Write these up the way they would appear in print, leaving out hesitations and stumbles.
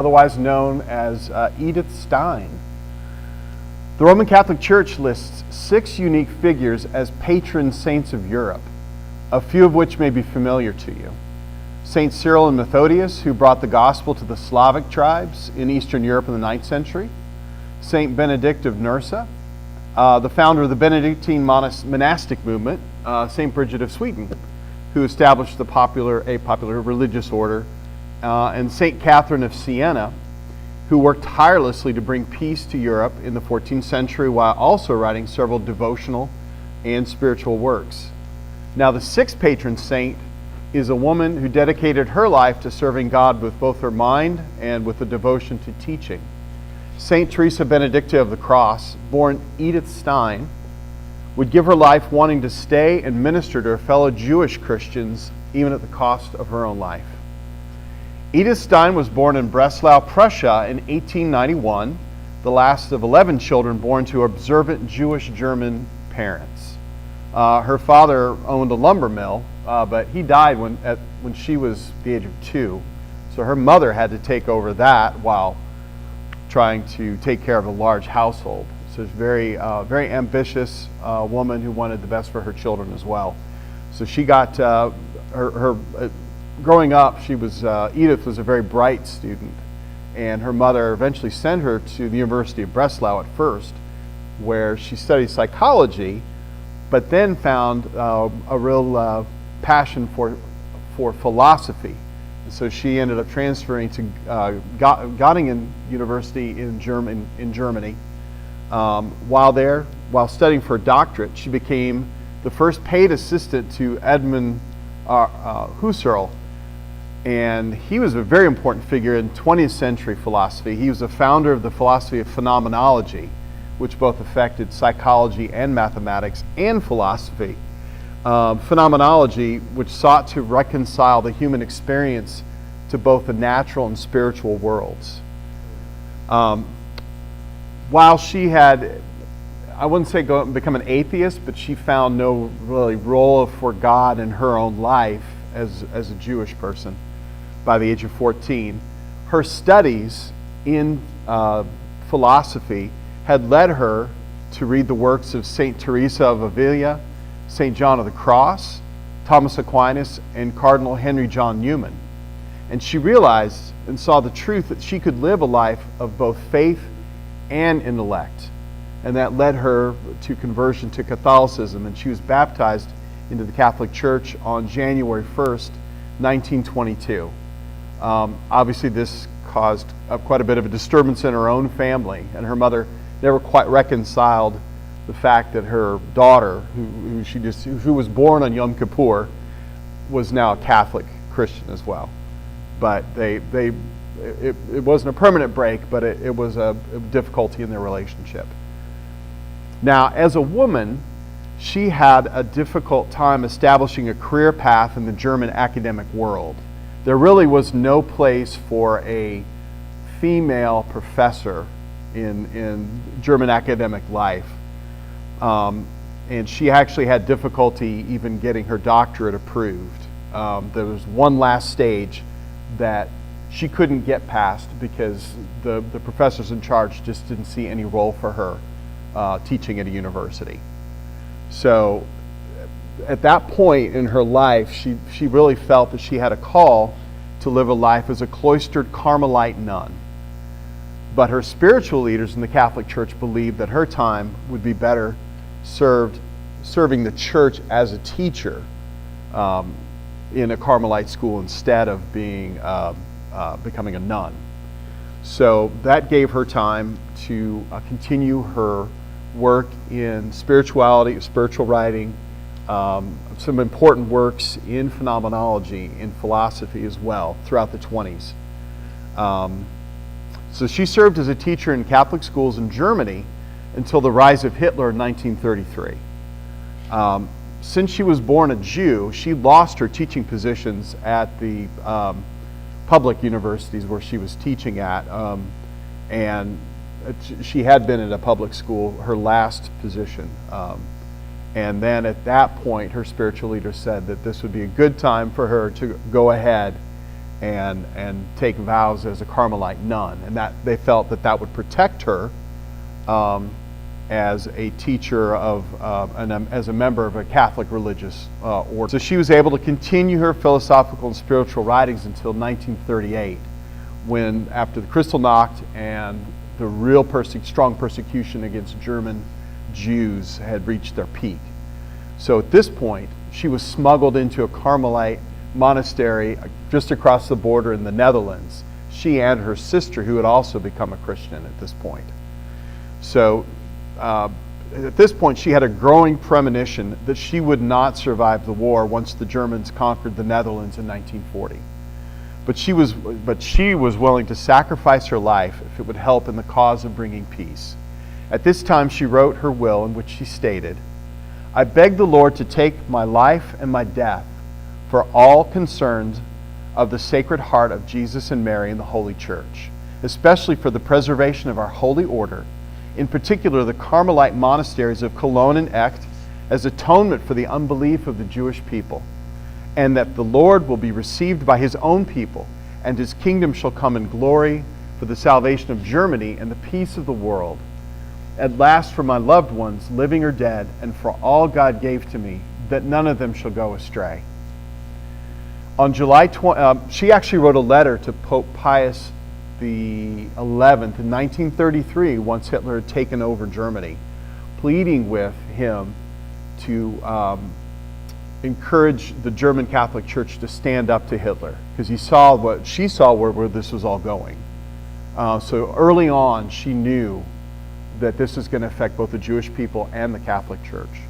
otherwise known as Edith Stein. The Roman Catholic Church lists 6 unique figures as patron saints of Europe, a few of which may be familiar to you. Saint Cyril and Methodius, who brought the gospel to the Slavic tribes in Eastern Europe in the 9th century. Saint Benedict of Nursia, the founder of the Benedictine monastic movement. Saint Bridget of Sweden, who established a popular religious order. And Saint Catherine of Siena, who worked tirelessly to bring peace to Europe in the 14th century while also writing several devotional and spiritual works. Now, the 6th patron saint is a woman who dedicated her life to serving God with both her mind and with a devotion to teaching. Saint Teresa Benedicta of the Cross, born Edith Stein, would give her life wanting to stay and minister to her fellow Jewish Christians, even at the cost of her own life. Edith Stein was born in Breslau, Prussia in 1891, the last of 11 children born to observant Jewish German parents. Her father owned a lumber mill, but he died when she was the age of 2. So her mother had to take over that while trying to take care of a large household. So she's a very ambitious woman who wanted the best for her children as well. So she got growing up, Edith was a very bright student, and her mother eventually sent her to the University of Breslau at first, where she studied psychology, but then found a real passion for philosophy. And so she ended up transferring to Göttingen University in Germany. While studying for a doctorate, she became the first paid assistant to Edmund Husserl. And he was a very important figure in 20th century philosophy. He was the founder of the philosophy of phenomenology, which both affected psychology and mathematics and philosophy. Phenomenology, which sought to reconcile the human experience to both the natural and spiritual worlds. While she had, I wouldn't say go and become an atheist, but she found no really role for God in her own life as a Jewish person. By the age of 14, her studies in philosophy had led her to read the works of Saint Teresa of Avila, Saint John of the Cross, Thomas Aquinas, and Cardinal Henry John Newman. And she realized and saw the truth that she could live a life of both faith and intellect. And that led her to conversion to Catholicism, and she was baptized into the Catholic Church on January 1st, 1922. Obviously, this caused quite a bit of a disturbance in her own family, and her mother never quite reconciled the fact that her daughter, who was born on Yom Kippur, was now a Catholic Christian as well. But it wasn't a permanent break, but it was a difficulty in their relationship. Now, as a woman, she had a difficult time establishing a career path in the German academic world. There really was no place for a female professor in German academic life. And she actually had difficulty even getting her doctorate approved. There was one last stage that she couldn't get past because the professors in charge just didn't see any role for her teaching at a university. So at that point in her life, she really felt that she had a call to live a life as a cloistered Carmelite nun. But her spiritual leaders in the Catholic Church believed that her time would be better served serving the church as a teacher in a Carmelite school instead of becoming a nun. So that gave her time to continue her work in spirituality, spiritual writing, some important works in phenomenology, in philosophy as well, throughout the 20s. So she served as a teacher in Catholic schools in Germany until the rise of Hitler in 1933. Since she was born a Jew, she lost her teaching positions at the public universities where she was teaching at, and she had been at a public school, her last position. And then at that point, her spiritual leader said that this would be a good time for her to go ahead and take vows as a Carmelite nun, and that they felt that that would protect her as a teacher of as a member of a Catholic religious order. So she was able to continue her philosophical and spiritual writings until 1938, when after the Kristallnacht and the real strong persecution against German Jews had reached their peak. So at this point, she was smuggled into a Carmelite monastery just across the border in the Netherlands. She and her sister, who had also become a Christian at this point. So at this point, she had a growing premonition that she would not survive the war once the Germans conquered the Netherlands in 1940. But she was willing to sacrifice her life if it would help in the cause of bringing peace. At this time, she wrote her will, in which she stated, "I beg the Lord to take my life and my death for all concerned of the Sacred Heart of Jesus and Mary in the Holy Church, especially for the preservation of our holy order, in particular the Carmelite monasteries of Cologne and Echt, as atonement for the unbelief of the Jewish people, and that the Lord will be received by his own people, and his kingdom shall come in glory for the salvation of Germany and the peace of the world. At last for my loved ones, living or dead, and for all God gave to me, that none of them shall go astray." On July 20, she actually wrote a letter to Pope Pius the 11th in 1933, once Hitler had taken over Germany, pleading with him to encourage the German Catholic Church to stand up to Hitler, because she saw where this was all going. So early on, she knew that this is going to affect both the Jewish people and the Catholic Church.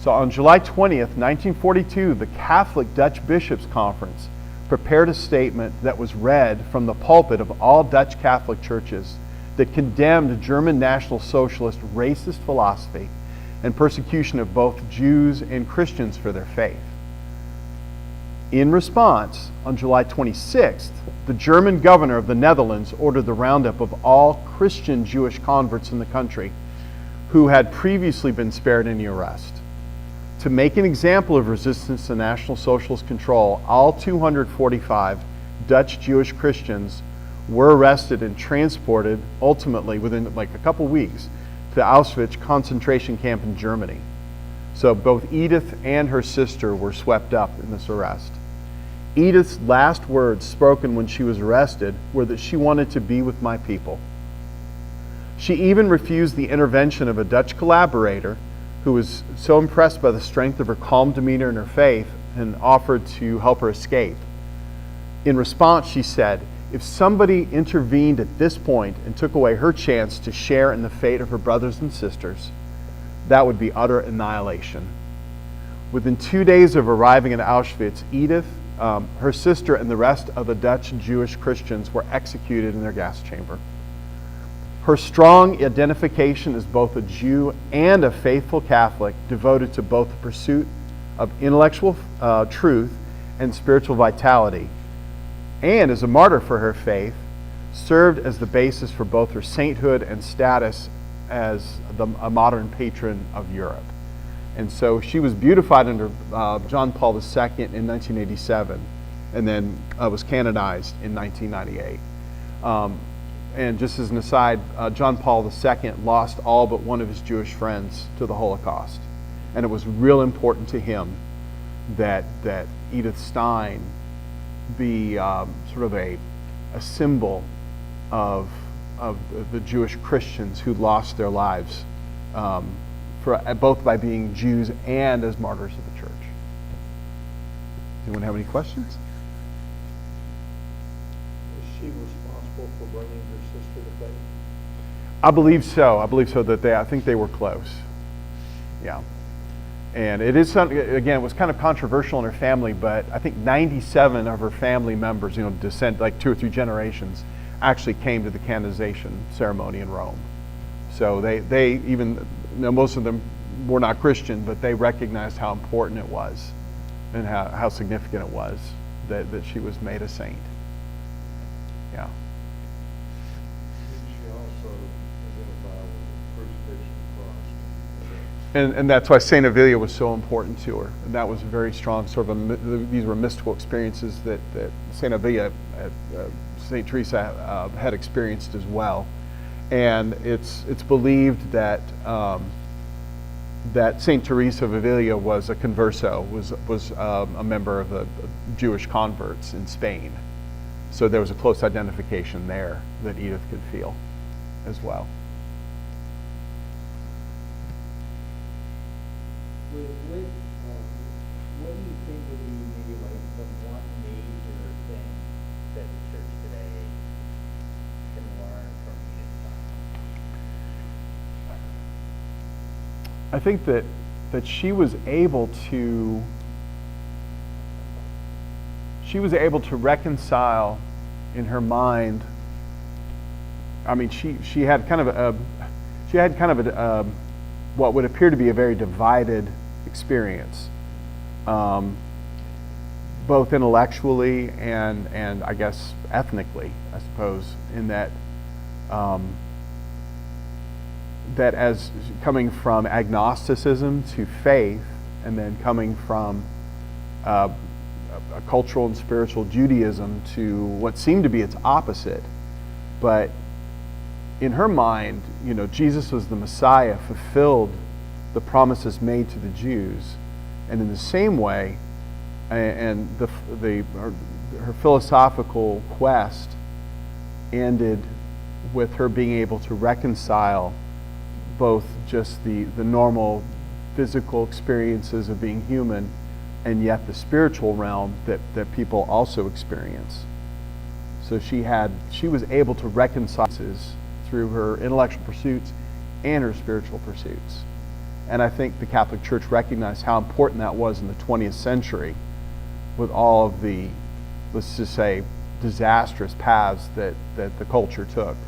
So on July 20th, 1942, the Catholic Dutch Bishops' Conference prepared a statement that was read from the pulpit of all Dutch Catholic churches that condemned German National Socialist racist philosophy and persecution of both Jews and Christians for their faith. In response, on July 26th, the German governor of the Netherlands ordered the roundup of all Christian Jewish converts in the country who had previously been spared any arrest. To make an example of resistance to National Socialist control, all 245 Dutch Jewish Christians were arrested and transported, ultimately within a couple weeks, to Auschwitz concentration camp in Germany. So both Edith and her sister were swept up in this arrest. Edith's last words spoken when she was arrested were that she wanted to be with my people. She even refused the intervention of a Dutch collaborator who was so impressed by the strength of her calm demeanor and her faith and offered to help her escape. In response, she said, if somebody intervened at this point and took away her chance to share in the fate of her brothers and sisters, that would be utter annihilation. Within 2 days of arriving in Auschwitz, Edith, her sister, and the rest of the Dutch Jewish Christians were executed in their gas chamber. Her strong identification as both a Jew and a faithful Catholic, devoted to both the pursuit of intellectual truth and spiritual vitality, and as a martyr for her faith, served as the basis for both her sainthood and status as a modern patron of Europe. And so she was beatified under John Paul II in 1987, and then was canonized in 1998. And just as an aside, John Paul II lost all but one of his Jewish friends to the Holocaust. And it was real important to him that Edith Stein be sort of a symbol of the Jewish Christians who lost their lives both by being Jews and as martyrs of the church. Anyone have any questions? Was she responsible for bringing her sister to faith? I believe so. I think they were close. Yeah. And it is something, again, it was kind of controversial in her family, but I think 97 of her family members, descent, like 2 or 3 generations, actually came to the canonization ceremony in Rome. So they even, most of them were not Christian, but they recognized how important it was and how significant it was that she was made a saint. Yeah. Did she also identify with the crucifixion of Christ? And that's why Saint Avilia was so important to her, and that was a very strong sort of these were mystical experiences that Saint Avilia, Saint Teresa had experienced as well, and it's believed that that Saint Teresa of Avila was a converso, was a member of the Jewish converts in Spain, so there was a close identification there that Edith could feel as well. What do you think would be maybe like the one major thing that the church today can learn from Edith Stein? I think that she was able to reconcile in her mind. I mean, she had kind of a what would appear to be a very divided experience, both intellectually and I guess ethnically, I suppose, in that that as coming from agnosticism to faith, and then coming from a cultural and spiritual Judaism to what seemed to be its opposite, but in her mind, Jesus was the Messiah, fulfilled the promises made to the Jews, and in the same way, and her philosophical quest ended with her being able to reconcile both just the normal physical experiences of being human, and yet the spiritual realm that people also experience. So she was able to reconcile through her intellectual pursuits and her spiritual pursuits. And I think the Catholic Church recognized how important that was in the 20th century, with all of the, let's just say, disastrous paths that the culture took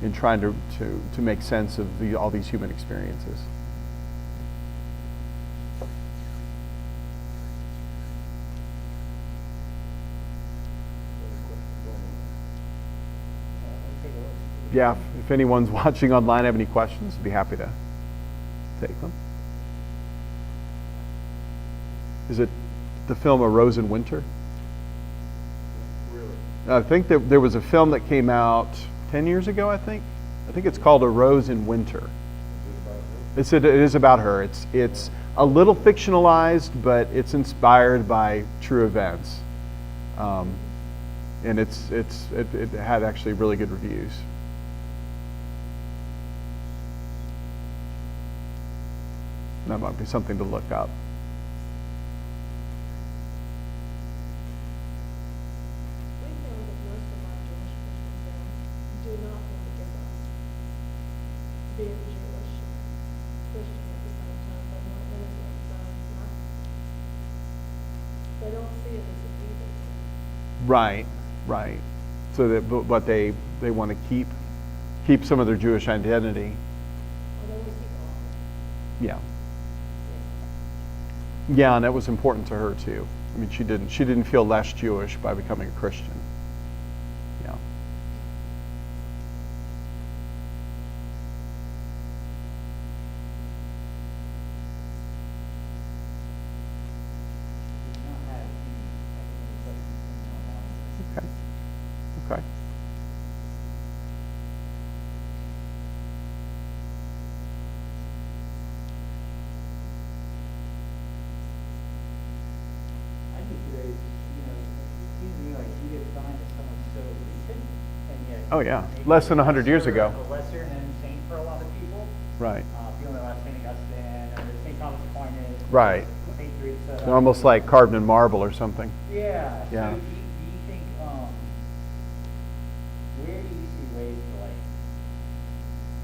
in trying to make sense of all these human experiences. Yeah, if anyone's watching online have any questions, I'd be happy to take them. Is it the film A Rose in Winter? Really? I think there was a film that came out 10 years ago, I think. I think it's called A Rose in Winter. It is about her. It's a little fictionalized, but it's inspired by true events. And it had actually really good reviews. That might be something to look up. We found that most of our Jewish Christian friends do not want to give up being Jewish Christian at the same time. They want Venezuelan not. They don't see it as an evil thing. Right. So but they want to keep some of their Jewish identity. Or they want to keep all of it. Yeah. Yeah, and that was important to her too. I mean, she didn't feel less Jewish by becoming a Christian. Yeah. Okay. I'd be curious, it seems to me like Edith Stein is someone so recent, and yet Oh yeah, maybe less than 100 years lesser- ago. a lesser known saint for a lot of people. Right. People know about Saint Augustine or Saint Thomas Aquinas. Right. Saint Teresa. They're almost like carved in marble or something. Yeah. Yeah. So do you think, where do you see ways to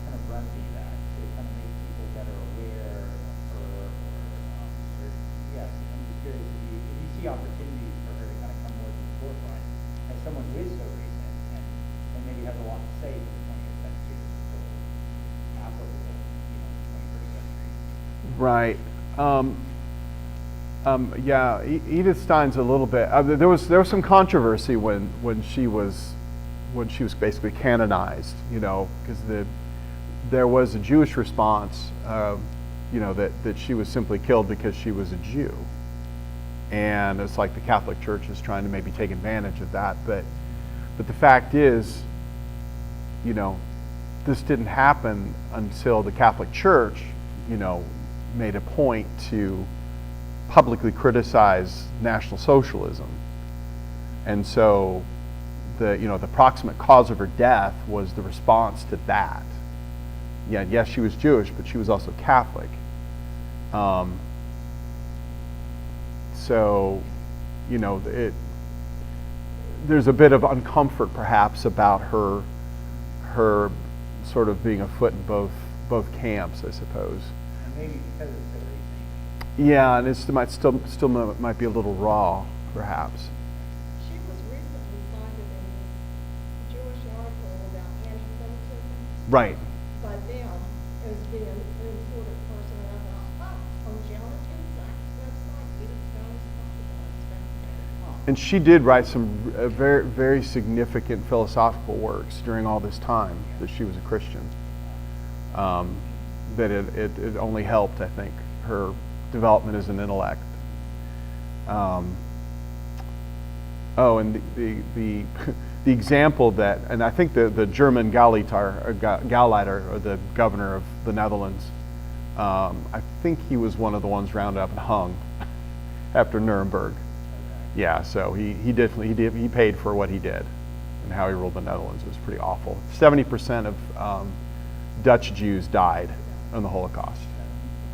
kind of remedy that, to kind of make people better aware of her, or yes, I'm just curious if you see opportunities for her to kind of come more to the forefront as someone who is so recent and maybe has a lot to say to the 20th century, so applicable, 21st century. Right. Yeah, Edith Stein's a little bit. There was some controversy when she was basically canonized, because there was a Jewish response that she was simply killed because she was a Jew. And it's like the Catholic Church is trying to maybe take advantage of that. But the fact is, this didn't happen until the Catholic Church, made a point to publicly criticize National Socialism. And so the proximate cause of her death was the response to that. Yeah, yes, she was Jewish, but she was also Catholic. So, there's a bit of uncomfort perhaps about her sort of being a foot in both camps, I suppose. And maybe because it's so recent. Yeah, and it might be a little raw, perhaps. She was recently cited in this Jewish article about anti-Semitism Right. by them as being an important person. And I thought, on Jonathan Sack's website, Edith Stein's talked about it. And she did write some very, very significant philosophical works during all this time that she was a Christian. That it only helped, I think, her development as an intellect. And the example that, and I think the German Gauleiter, or the governor of the Netherlands, I think he was one of the ones rounded up and hung after Nuremberg. Yeah, so he paid for what he did and how he ruled the Netherlands. It was pretty awful. 70% of Dutch Jews died in the Holocaust.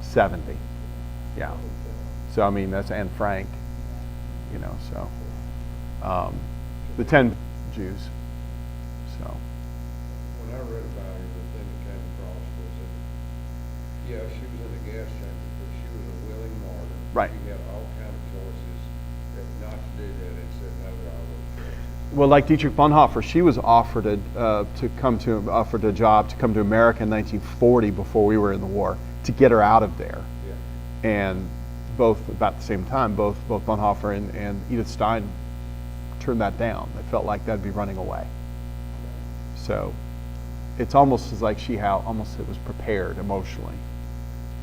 70. Yeah. So I mean, that's Anne Frank. So the 10 Jews. So. When I read about her, the thing that came across was that, yeah, she was in the gas chamber, but she was a willing martyr. Right. She had all kind of choices that not to do that, and said no to all those choices. Well, like Dietrich Bonhoeffer, she was offered offered a job to come to America in 1940 before we were in the war to get her out of there. Yeah. And both about the same time, both Bonhoeffer and Edith Stein turned that down. They felt like that'd be running away. So it's almost as like she it was prepared emotionally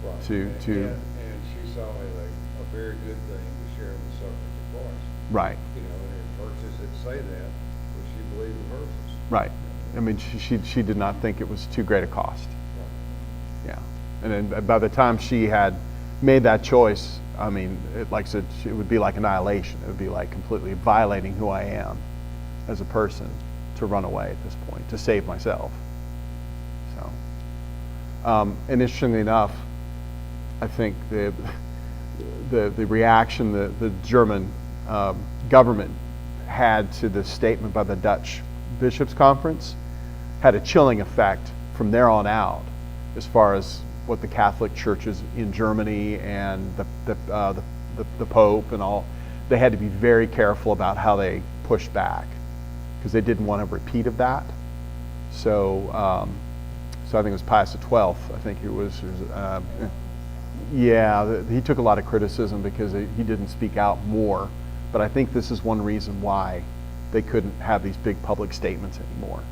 Right. to And she saw it a very good thing to share in the sufferings of Christ. right. And there are verses that say that, but she believed the verses. Right. I mean, she did not think it was too great a cost. Right. Yeah. And then by the time she had made that choice, I mean, like I said, it would be like annihilation. It would be like completely violating who I am as a person to run away at this point, to save myself. So, and interestingly enough, I think the reaction the German government had to the statement by the Dutch Bishops' Conference had a chilling effect from there on out, as far as what the Catholic churches in Germany and the Pope and all, they had to be very careful about how they pushed back, because they didn't want a repeat of that. So, so I think it was Pius XII. I think it was. Yeah, he took a lot of criticism because he didn't speak out more. But I think this is one reason why they couldn't have these big public statements anymore,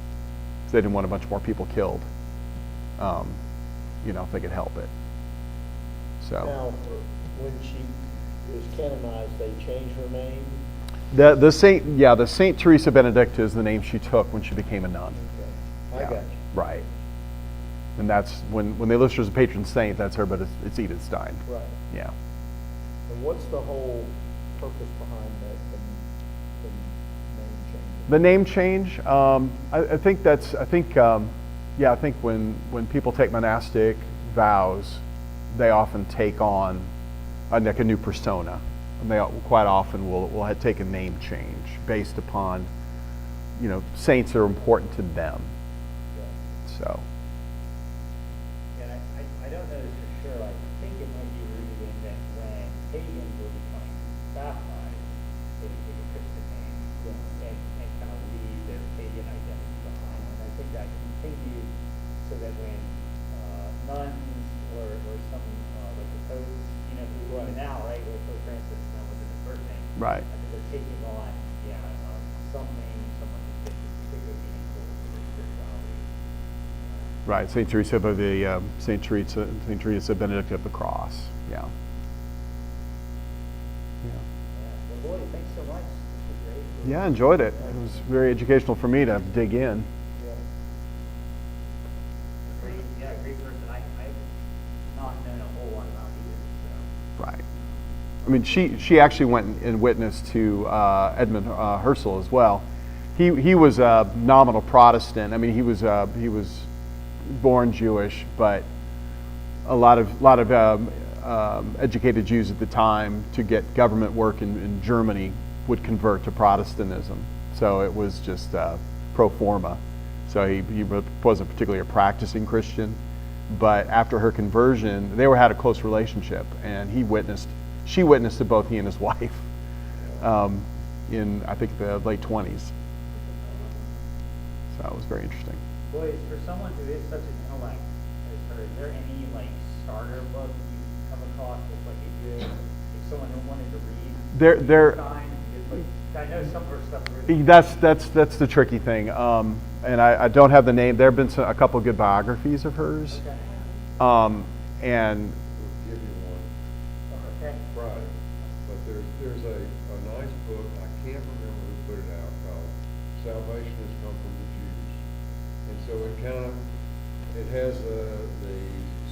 because they didn't want a bunch more people killed. If they could help it. So Now, when she was canonized, they changed her name? the Saint Teresa Benedicta is the name she took when she became a nun. Okay. I got you. Right. And that's when they list her as a patron saint, that's her, but it's Edith Stein. Right. Yeah. And what's the whole purpose behind The the name change? name change, I think when people take monastic vows, they often take on like a new persona. And they quite often will take a name change based upon, saints that are important to them. Yeah. So. And I don't know this for sure. I think it might be rooted in that when pagans were becoming baptized, they would take a Christian name and kind of leave their pagan identity behind. And I think that continued so that when nuns or some like the popes, who are now, right, where Pope Francis now with his birth name, Right. I think they're taking on some name, someone who's been particularly meaningful to their spirituality. Right, Saint Teresa of the Saint Teresa Benedict of the Cross. Yeah. Yeah. Well, Lloyd, thanks so much. This was great. Yeah, I enjoyed it. It was very educational for me to dig in. Yeah. Great person. I've not known a whole lot about either. Right. I mean, she actually went and witnessed to Edmund Husserl as well. He was a nominal Protestant. I mean, he was born Jewish, but a lot of educated Jews at the time, to get government work in Germany, would convert to Protestantism. So it was just pro forma. So he wasn't particularly a practicing Christian, but after her conversion, they had a close relationship, and she witnessed to both he and his wife in, I think, the late 20s. So it was very interesting. Boys, for someone who is such an intellect as her, is there any starter book you come across that's a good, if someone who wanted to read? There. I know some of her stuff. That's the tricky thing, and I don't have the name. There have been a couple of good biographies of hers, Okay. and We'll give you one Okay. Friday. But there's a nice book, I can't remember who put it out, called Salvation Has Come from the Jews. And so it has the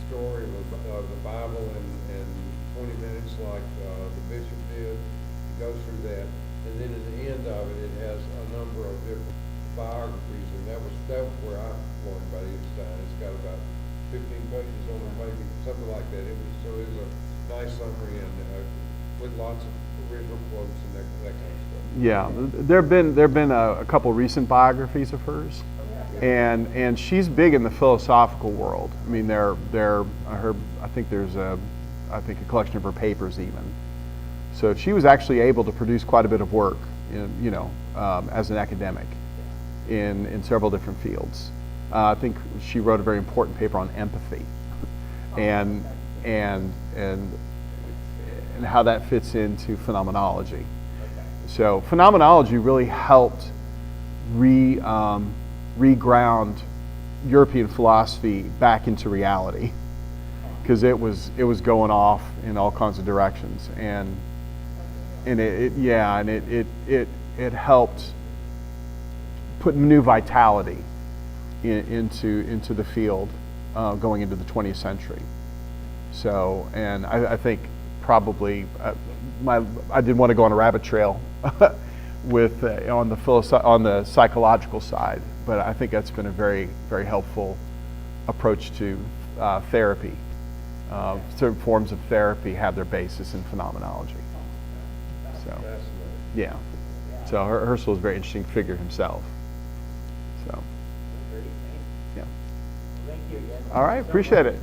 story of the Bible in 20 minutes, like the bishop did. It goes through that. And then at the end of it, it has a number of different biographies, and that was where I learned about Edith Stein. It's got about 15 pages on it, maybe something like that. It was a nice summary, and with lots of original quotes and that kind of stuff. yeah, there've been a couple recent biographies of hers, and she's big in the philosophical world. I mean, I think there's a collection of her papers even. So she was actually able to produce quite a bit of work, as an academic in several different fields. I think she wrote a very important paper on empathy, and how that fits into phenomenology. So phenomenology really helped reground European philosophy back into reality, because it was going off in all kinds of directions, and it helped put new vitality into the field going into the 20th century. So, and I think probably I didn't want to go on a rabbit trail with on the psychological side, but I think that's been a very, very helpful approach to therapy. Certain forms of therapy have their basis in phenomenology. So, Fascinating. yeah. So Husserl is a very interesting figure himself. So, Great. yeah. Thank you again. All right, appreciate it.